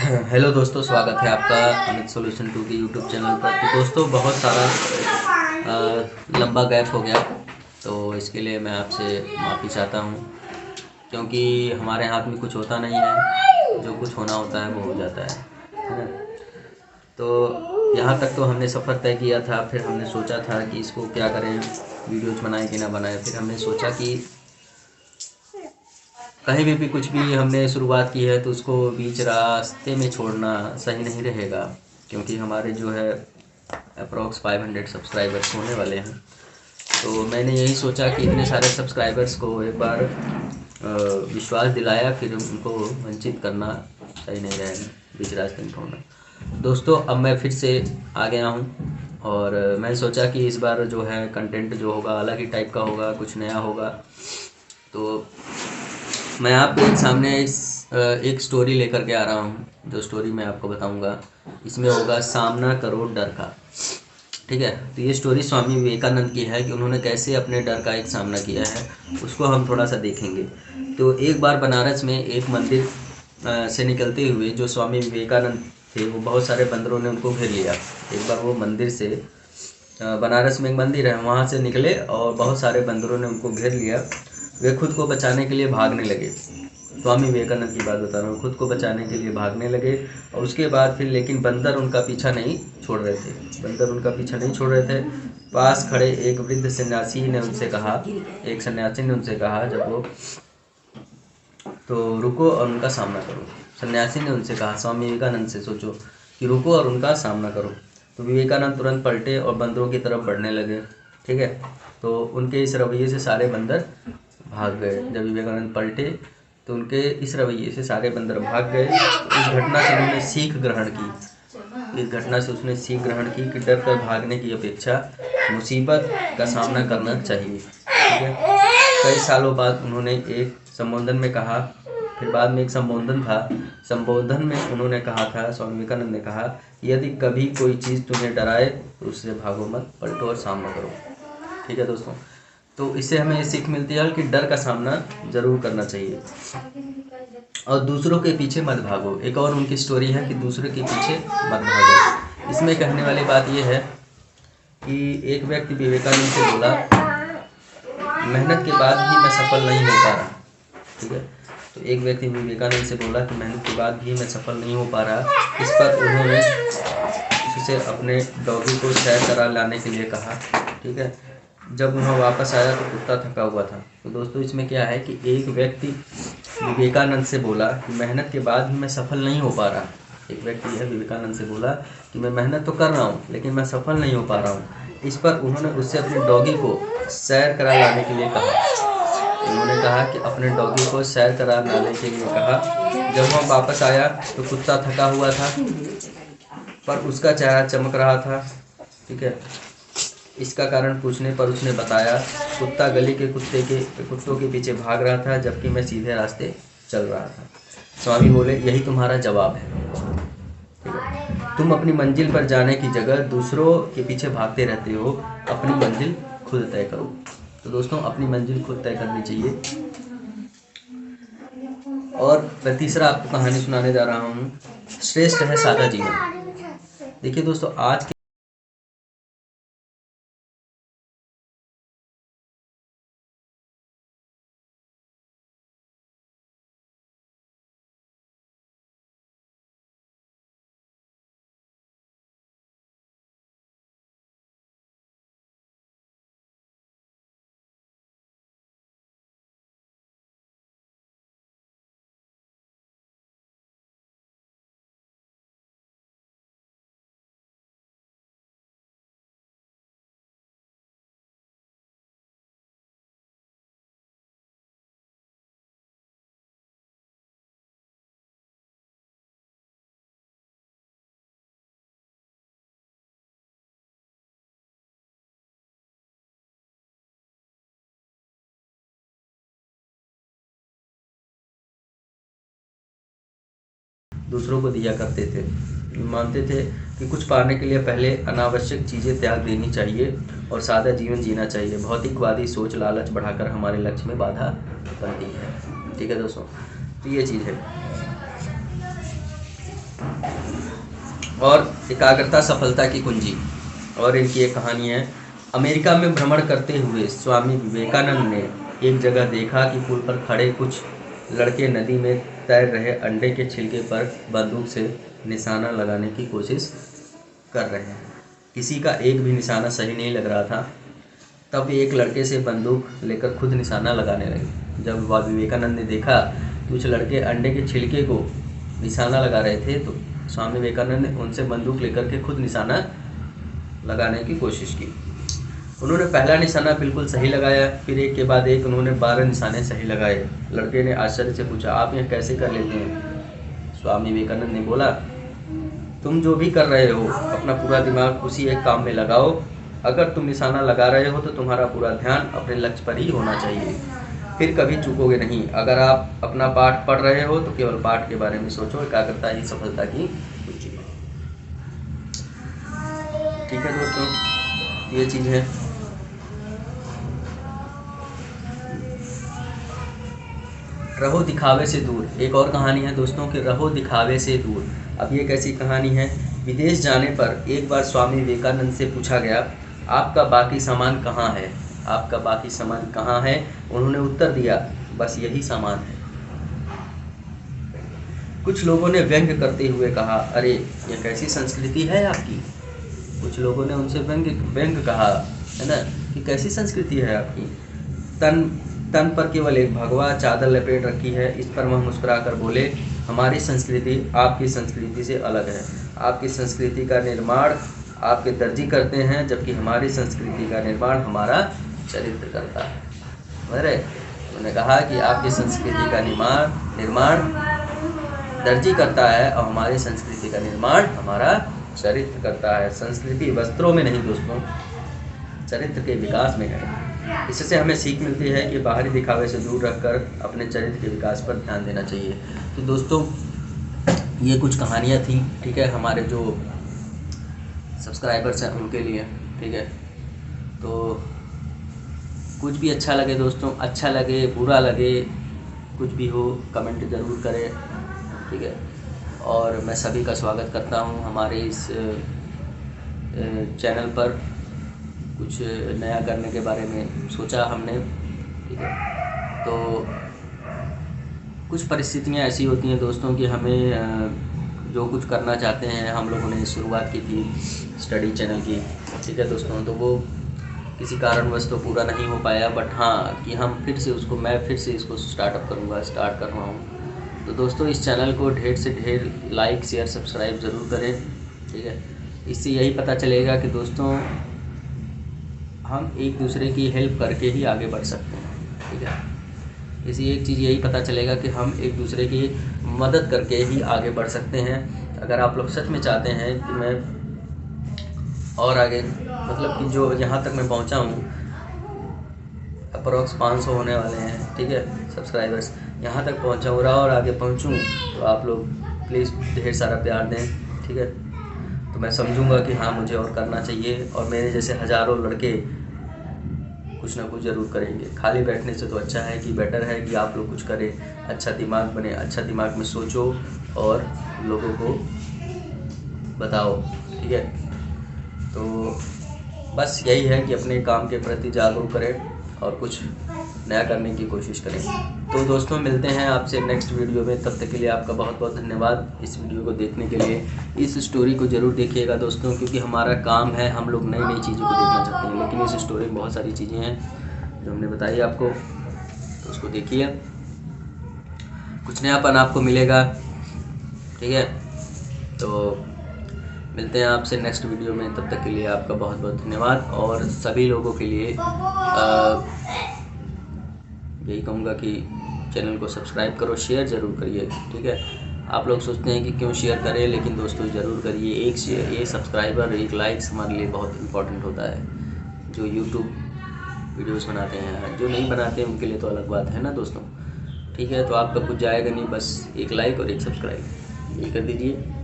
Hello दोस्तों, स्वागत है आपका अमित सॉल्यूशन 2 के यूट्यूब चैनल पर। तो दोस्तों, बहुत सारा लंबा गैप हो गया, तो इसके लिए मैं आपसे माफ़ी चाहता हूँ, क्योंकि हमारे हाथ में कुछ होता नहीं है, जो कुछ होना होता है वो हो जाता है ना। तो यहाँ तक तो हमने सफ़र तय किया था, फिर हमने सोचा था कि इसको क्या करें, वीडियोज़ बनाएं कि ना बनाएं। फिर हमने सोचा कि कहीं भी कुछ भी हमने शुरुआत की है तो उसको बीच रास्ते में छोड़ना सही नहीं रहेगा, क्योंकि हमारे जो है अप्रॉक्स 500 सब्सक्राइबर्स होने वाले हैं। तो मैंने यही सोचा कि इतने सारे सब्सक्राइबर्स को एक बार विश्वास दिलाया, फिर उनको वंचित करना सही नहीं रहेगा, बीच रास्ते में छोड़ना। दोस्तों, अब मैं फिर से आ गया हूँ और मैं सोचा कि इस बार जो है कंटेंट जो होगा अलग ही टाइप का होगा, कुछ नया होगा। तो मैं आपके सामने एक स्टोरी लेकर के आ रहा हूँ, जो स्टोरी मैं आपको बताऊँगा इसमें होगा सामना करो डर का। ठीक है, तो ये स्टोरी स्वामी विवेकानंद की है कि उन्होंने कैसे अपने डर का एक सामना किया है, उसको हम थोड़ा सा देखेंगे। तो एक बार बनारस में एक मंदिर से निकलते हुए जो स्वामी विवेकानंद थे, वो बहुत सारे बंदरों ने उनको घेर लिया। एक बार वो मंदिर से बनारस में एक मंदिर है, वहाँ से निकले और बहुत सारे बंदरों ने उनको घेर लिया। वे खुद को बचाने के लिए भागने लगे। स्वामी विवेकानंद की बात बता रहा हूँ, खुद को बचाने के लिए भागने लगे। और उसके बाद फिर लेकिन बंदर उनका पीछा नहीं छोड़ रहे थे, बंदर उनका पीछा नहीं छोड़ रहे थे। पास खड़े एक वृद्ध सन्यासी ने उनसे कहा, एक सन्यासी ने उनसे कहा जब वो, तो रुको और उनका सामना करो। सन्यासी ने उनसे कहा, स्वामी विवेकानंद से, सोचो कि रुको और उनका सामना करो। तो विवेकानंद तुरंत पलटे और बंदरों की तरफ बढ़ने लगे। ठीक है, तो उनके इस रवैये से सारे बंदर भाग गए। जब विवेकानंद पलटे तो उनके इस रवैये से सारे बंदर भाग गए। इस घटना से उन्होंने सीख ग्रहण की, इस घटना से उसने सीख ग्रहण की कि डर कर भागने की अपेक्षा मुसीबत का सामना करना चाहिए। ठीक है, कई सालों बाद उन्होंने एक संबोधन में कहा, फिर बाद में एक संबोधन था, संबोधन में उन्होंने कहा था, स्वामी विवेकानंद ने कहा, यदि कभी कोई चीज़ तुम्हें डराए तो उससे भागो मत, पलटो और सामना करो। ठीक है दोस्तों, तो इससे हमें ये सीख मिलती है कि डर का सामना ज़रूर करना चाहिए और दूसरों के पीछे मत भागो। एक और उनकी स्टोरी है कि दूसरे के पीछे मत भागो। इसमें कहने वाली बात यह है कि एक व्यक्ति विवेकानंद से बोला, मेहनत के बाद भी मैं सफल नहीं हो पा रहा। ठीक है, तो एक व्यक्ति विवेकानंद से बोला कि मेहनत के बाद भी मैं सफल नहीं हो पा रहा। इस पर उन्होंने उसे अपने डॉगी को सैर करा लाने के लिए कहा। ठीक है, जब वह वापस आया तो कुत्ता थका हुआ था। तो दोस्तों, इसमें क्या है कि एक व्यक्ति विवेकानंद से बोला कि मेहनत के बाद भी मैं सफल नहीं हो पा रहा। एक व्यक्ति है विवेकानंद से बोला कि मैं मेहनत तो कर रहा हूँ लेकिन मैं सफल नहीं हो पा रहा हूँ। इस पर उन्होंने उससे अपने डॉगी को सैर करा लाने के लिए कहा। उन्होंने कहा कि अपने डॉगी को सैर करा लाने के लिए कहा। जब वह वापस आया तो कुत्ता थका हुआ था पर उसका चेहरा चमक रहा था। ठीक है, इसका कारण पूछने पर उसने बताया, कुत्ता गली के कुत्तों के पीछे भाग रहा था जबकि मैं सीधे रास्ते चल रहा था। स्वामी बोले, यही तुम्हारा जवाब है। ठीक है, तुम अपनी मंजिल पर जाने की जगह दूसरों के पीछे भागते रहते हो, अपनी मंजिल खुद तय करो। तो दोस्तों, अपनी मंजिल खुद तय करनी चाहिए। और मैं तीसरा आपको कहानी सुनाने जा रहा हूँ, श्रेष्ठ है सादा जीवन। देखिए दोस्तों, आज दूसरों को दिया करते थे। मानते थे कि कुछ पाने के लिए पहले अनावश्यक चीज़ें त्याग देनी चाहिए और सादा जीवन जीना चाहिए। भौतिकवादी सोच लालच बढ़ाकर हमारे लक्ष्य में बाधा बनती है। ठीक है दोस्तों, तो ये चीज़ है। और एकाग्रता सफलता की कुंजी। और इनकी एक कहानी है। अमेरिका में भ्रमण करते हुए स्वामी विवेकानंद ने एक जगह देखा कि पुल पर खड़े कुछ लड़के नदी में तैर रहे अंडे के छिलके पर बंदूक से निशाना लगाने की कोशिश कर रहे हैं। किसी का एक भी निशाना सही नहीं लग रहा था। तब एक लड़के से बंदूक लेकर खुद निशाना लगाने लगे। जब वह विवेकानंद ने देखा कि कुछ लड़के अंडे के छिलके को निशाना लगा रहे थे तो स्वामी विवेकानंद ने उनसे बंदूक लेकर के खुद निशाना लगाने की कोशिश की। उन्होंने पहला निशाना बिल्कुल सही लगाया, फिर एक के बाद एक उन्होंने 12 निशाने सही लगाए। लड़के ने आश्चर्य से पूछा, आप यह कैसे कर लेते हैं? स्वामी विवेकानंद ने बोला, तुम जो भी कर रहे हो अपना पूरा दिमाग उसी एक काम में लगाओ। अगर तुम निशाना लगा रहे हो तो तुम्हारा पूरा ध्यान अपने लक्ष्य पर ही होना चाहिए, फिर कभी चूकोगे नहीं। अगर आप अपना पाठ पढ़ रहे हो तो केवल पाठ के बारे में सोचो। एकाग्रता ही सफलता की कुंजी है। ठीक है दोस्तों, ये चीज़ है। रहो दिखावे से दूर। एक और कहानी है दोस्तों कि रहो दिखावे से दूर। अब ये कैसी कहानी है? विदेश जाने पर एक बार स्वामी विवेकानंद से पूछा गया, आपका बाकी सामान कहाँ है? आपका बाकी सामान कहाँ है? उन्होंने उत्तर दिया, बस यही सामान है। कुछ लोगों ने व्यंग करते हुए कहा, अरे यह कैसी संस्कृति है आपकी? कुछ लोगों ने उनसे व्यंग कहा, है ना, कि कैसी संस्कृति है आपकी? तन पर केवल एक भगवा चादर लपेट रखी है। इस पर वह मुस्कुराकर बोले, हमारी संस्कृति आपकी संस्कृति से अलग है। आपकी संस्कृति का निर्माण आपके दर्जी करते हैं, जबकि हमारी संस्कृति का निर्माण हमारा चरित्र करता है। अरे उन्होंने कहा कि आपकी संस्कृति का निर्माण दर्जी करता है और हमारी संस्कृति का निर्माण हमारा चरित्र करता है। संस्कृति वस्त्रों में नहीं दोस्तों, चरित्र के विकास में है। इससे हमें सीख मिलती है कि बाहरी दिखावे से दूर रखकर अपने चरित्र के विकास पर ध्यान देना चाहिए। तो दोस्तों ये कुछ कहानियाँ थी, ठीक है, हमारे जो सब्सक्राइबर्स हैं उनके लिए, ठीक है। तो कुछ भी अच्छा लगे दोस्तों, अच्छा लगे बुरा लगे, कुछ भी हो कमेंट ज़रूर करें, ठीक है। और मैं सभी का स्वागत करता हूँ हमारे इस चैनल पर। कुछ नया करने के बारे में सोचा हमने, ठीक है। तो कुछ परिस्थितियाँ ऐसी होती हैं दोस्तों कि हमें जो कुछ करना चाहते हैं, हम लोगों ने शुरुआत की थी स्टडी चैनल की, ठीक है दोस्तों, तो वो किसी कारणवश तो पूरा नहीं हो पाया, बट हाँ कि हम मैं फिर से इसको स्टार्ट कर रहा हूँ। तो दोस्तों इस चैनल को ढेर से ढेर लाइक शेयर सब्सक्राइब ज़रूर करें, ठीक है। इससे यही पता चलेगा कि दोस्तों हम एक दूसरे की हेल्प करके ही आगे बढ़ सकते हैं, ठीक है। इसी एक चीज़ यही पता चलेगा कि हम एक दूसरे की मदद करके ही आगे बढ़ सकते हैं। अगर आप लोग सच में चाहते हैं कि मैं और आगे, मतलब कि जो यहाँ तक मैं पहुँचा हूँ, अप्रॉक्स 500 होने वाले हैं, ठीक है, सब्सक्राइबर्स, यहाँ तक पहुँचा हो रहा और आगे पहुँचूँ, तो आप लोग प्लीज़ ढेर सारा प्यार दें, ठीक है। तो मैं समझूंगा कि हाँ मुझे और करना चाहिए, और मेरे जैसे हज़ारों लड़के कुछ ना कुछ ज़रूर करेंगे। खाली बैठने से तो अच्छा है कि बेटर है कि आप लोग कुछ करें, अच्छा दिमाग बने, अच्छा दिमाग में सोचो और लोगों को बताओ, ठीक है। तो बस यही है कि अपने काम के प्रति जागरूक करें और कुछ नया करने की कोशिश करें। तो दोस्तों मिलते हैं आपसे नेक्स्ट वीडियो में, तब तक के लिए आपका बहुत बहुत धन्यवाद इस वीडियो को देखने के लिए। इस स्टोरी को ज़रूर देखिएगा दोस्तों, क्योंकि हमारा काम है, हम लोग नई नई चीज़ों को देखना चाहते हैं, लेकिन इस स्टोरी में बहुत सारी चीज़ें हैं जो हमने बताई आपको, तो उसको देखिए, कुछ नयापन आपको मिलेगा, ठीक है। तो मिलते हैं आपसे नेक्स्ट वीडियो में, तब तक के लिए आपका बहुत बहुत धन्यवाद। और सभी लोगों के लिए यही कहूँगा कि चैनल को सब्सक्राइब करो, शेयर ज़रूर करिए, ठीक है। आप लोग सोचते हैं कि क्यों शेयर करें, लेकिन दोस्तों ज़रूर करिए। एक शेयर, एक सब्सक्राइबर, एक लाइक्स हमारे लिए बहुत इम्पोर्टेंट होता है। जो यूट्यूब वीडियोस बनाते हैं, जो नहीं बनाते हैं उनके लिए तो अलग बात है ना दोस्तों, ठीक है। तो आपका कुछ जाएगा नहीं, बस एक लाइक और एक सब्सक्राइब ये कर दीजिए।